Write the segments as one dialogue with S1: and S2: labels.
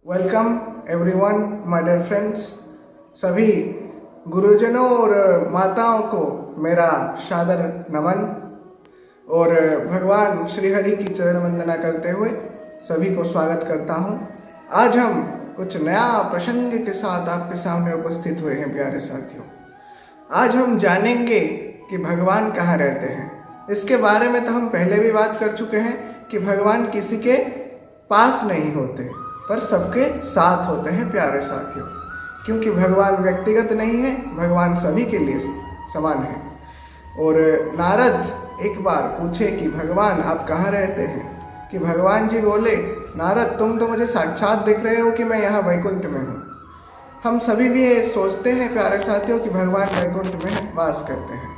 S1: Welcome everyone my dear friends. सभी गुरुजनों और माताओं को मेरा सादर नमन और भगवान श्री हरि की चरण वंदना करते हुए सभी को स्वागत करता हूं। आज हम कुछ नया प्रसंग के साथ आपके सामने उपस्थित हुए हैं प्यारे साथियों। आज हम जानेंगे कि भगवान कहाँ रहते हैं। इसके बारे में तो हम पहले भी बात कर चुके हैं कि भगवान किसी के पास नहीं होते पर सबके साथ होते हैं प्यारे साथियों, क्योंकि भगवान व्यक्तिगत नहीं है, भगवान सभी के लिए समान है। और नारद एक बार पूछे कि भगवान आप कहाँ रहते हैं, कि भगवान जी बोले नारद तुम तो मुझे साक्षात दिख रहे हो कि मैं यहाँ वैकुंठ में हूँ। हम सभी भी ये सोचते हैं प्यारे साथियों कि भगवान वैकुंठ में वास करते हैं,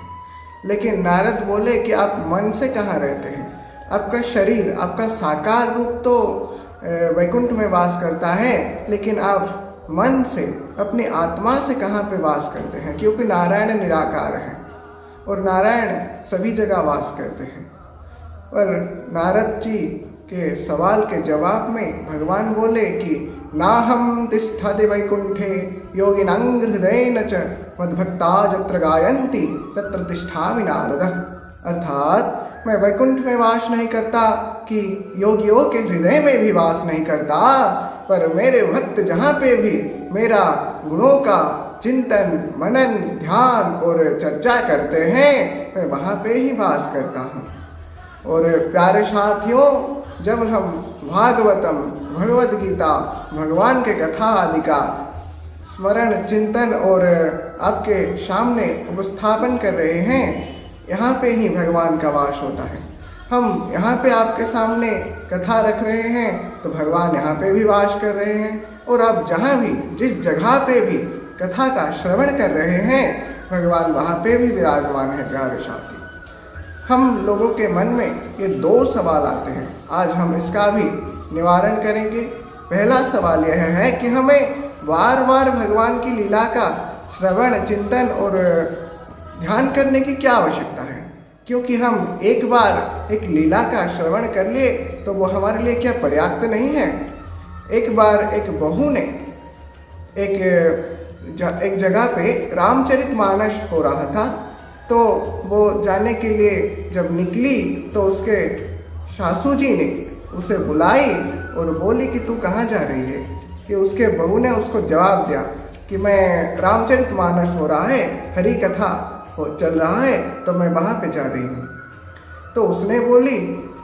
S1: लेकिन नारद बोले कि आप मन से कहाँ रहते हैं। आपका शरीर, आपका साकार रूप तो वैकुंठ में वास करता है, लेकिन आप मन से, अपनी आत्मा से कहाँ पे वास करते हैं, क्योंकि नारायण निराकार है और नारायण सभी जगह वास करते हैं। पर नारद जी के सवाल के जवाब में भगवान बोले कि नाहं तिष्ठति वैकुंठे योगिनां हृदयेन च मद्भक्ता यत्र गायन्ति तत्र तिष्ठामि नारद। अर्थात मैं वैकुंठ में वास नहीं करता कि योगियों के हृदय में भी वास नहीं करता, पर मेरे भक्त जहाँ पे भी मेरा गुणों का चिंतन, मनन, ध्यान और चर्चा करते हैं, मैं वहाँ पे ही वास करता हूँ। और प्यारे साथियों, जब हम भागवतम, भगवद गीता, भगवान के कथा आदि का स्मरण, चिंतन और आपके सामने उपस्थापन कर रहे हैं, यहाँ पे ही भगवान का वास होता है। हम यहाँ पे आपके सामने कथा रख रहे हैं तो भगवान यहाँ पे भी वास कर रहे हैं, और आप जहाँ भी, जिस जगह पे भी कथा का श्रवण कर रहे हैं, भगवान वहाँ पे भी विराजमान है प्यारे साथी। हम लोगों के मन में ये दो सवाल आते हैं, आज हम इसका भी निवारण करेंगे। पहला सवाल यह है कि हमें बार बार भगवान की लीला का श्रवण, चिंतन और ध्यान करने की क्या आवश्यकता है, क्योंकि हम एक बार एक लीला का श्रवण कर लिए तो वो हमारे लिए क्या पर्याप्त नहीं है। एक बार एक बहू ने एक जगह पे रामचरितमानस हो रहा था, तो वो जाने के लिए जब निकली तो उसके सासू जी ने उसे बुलाई और बोली कि तू कहाँ जा रही है। कि उसके बहू ने उसको जवाब दिया कि मैं रामचरितमानस हो रहा है, हरि कथा चल रहा है, तो मैं वहाँ पे जा रही हूँ। तो उसने बोली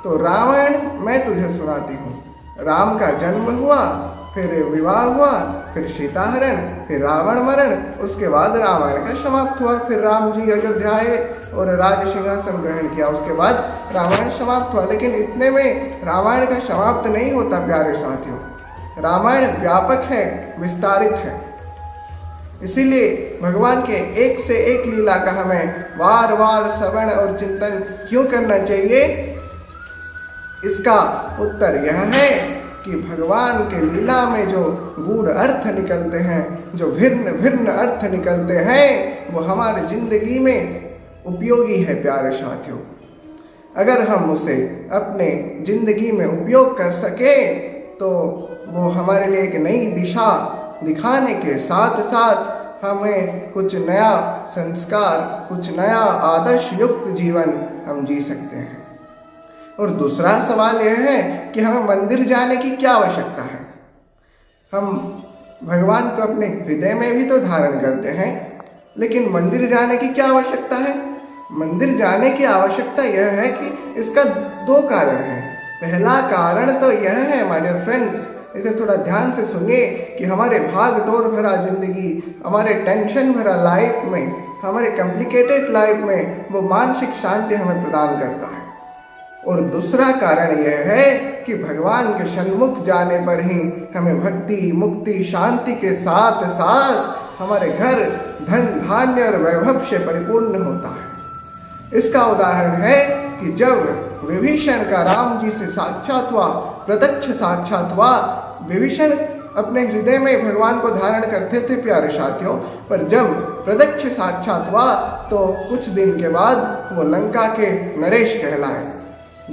S1: तो रामायण मैं तुझे सुनाती हूँ। राम का जन्म हुआ, फिर विवाह हुआ, फिर सीताहरण, फिर रावण मरण, उसके बाद रामायण का समाप्त हुआ। फिर राम जी अयोध्या आए और राज सिंहासन ग्रहण किया, उसके बाद रामायण समाप्त हुआ। लेकिन इतने में रामायण का समाप्त नहीं होता प्यारे साथियों। रामायण व्यापक है, विस्तारित है, इसीलिए भगवान के एक से एक लीला का हमें बार बार श्रवण और चिंतन क्यों करना चाहिए। इसका उत्तर यह है कि भगवान के लीला में जो गूढ़ अर्थ निकलते हैं, जो भिन्न भिन्न अर्थ निकलते हैं, वो हमारी जिंदगी में उपयोगी है प्यारे साथियों। अगर हम उसे अपने जिंदगी में उपयोग कर सके तो वो हमारे लिए एक नई दिशा दिखाने के साथ साथ हमें कुछ नया संस्कार, कुछ नया आदर्श युक्त जीवन हम जी सकते हैं। और दूसरा सवाल यह है कि हमें मंदिर जाने की क्या आवश्यकता है। हम भगवान को अपने हृदय में भी तो धारण करते हैं, लेकिन मंदिर जाने की क्या आवश्यकता है। मंदिर जाने की आवश्यकता यह है कि इसका दो कारण हैं। पहला कारण तो यह है माय डियर फ्रेंड्स, इसे थोड़ा ध्यान से सुनिए, कि हमारे भाग दौड़ भरा जिंदगी, हमारे टेंशन भरा लाइफ में, हमारे कॉम्प्लिकेटेड लाइफ में वो मानसिक शांति हमें प्रदान करता है। और दूसरा कारण यह है कि भगवान के सन्मुख जाने पर ही हमें भक्ति, मुक्ति, शांति के साथ साथ हमारे घर धन, धान्य और वैभव से परिपूर्ण होता है। इसका उदाहरण है कि जब विभीषण का राम जी से साक्षात हुआ, प्रत्यक्ष साक्षात हुआ, विभीषण अपने हृदय में भगवान को धारण करते थे प्यारे साथियों, पर जब प्रत्यक्ष साक्षात हुआ तो कुछ दिन के बाद वो लंका के नरेश कहलाए।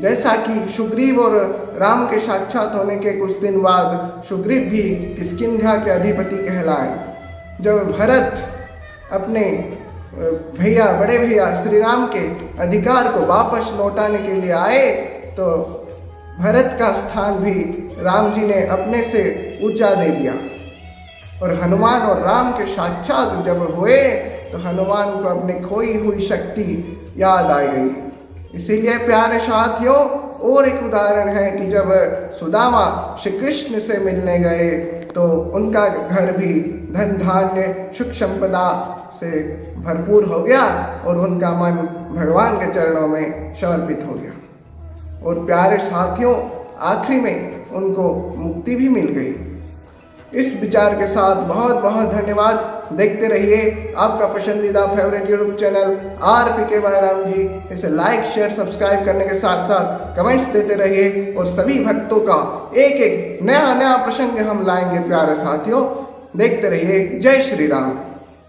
S1: जैसा कि सुग्रीव और राम के साक्षात होने के कुछ दिन बाद सुग्रीव भी किष्किंधा के अधिपति कहलाए। जब भरत अपने बड़े भैया श्री राम के अधिकार को वापस लौटाने के लिए आए तो भरत का स्थान भी राम जी ने अपने से ऊंचा दे दिया। और हनुमान और राम के साक्षात जब हुए तो हनुमान को अपनी खोई हुई शक्ति याद आ गई। इसीलिए प्यारे साथियों, और एक उदाहरण है कि जब सुदामा श्री कृष्ण से मिलने गए तो उनका घर भी धन धान्य सुख संपदा से भरपूर हो गया और उनका मन भगवान के चरणों में समर्पित हो गया। और प्यारे साथियों, आखिरी में उनको मुक्ति भी मिल गई। इस विचार के साथ बहुत बहुत धन्यवाद। देखते रहिए आपका पसंदीदा favourite YouTube channel RPK Bahram ji. इसे लाइक शेयर सब्सक्राइब करने के साथ साथ कमेंट्स देते रहिए और सभी भक्तों का एक एक नया प्रसंग हम लाएंगे। प्यारे साथियों, देखते रहिए। जय श्री राम।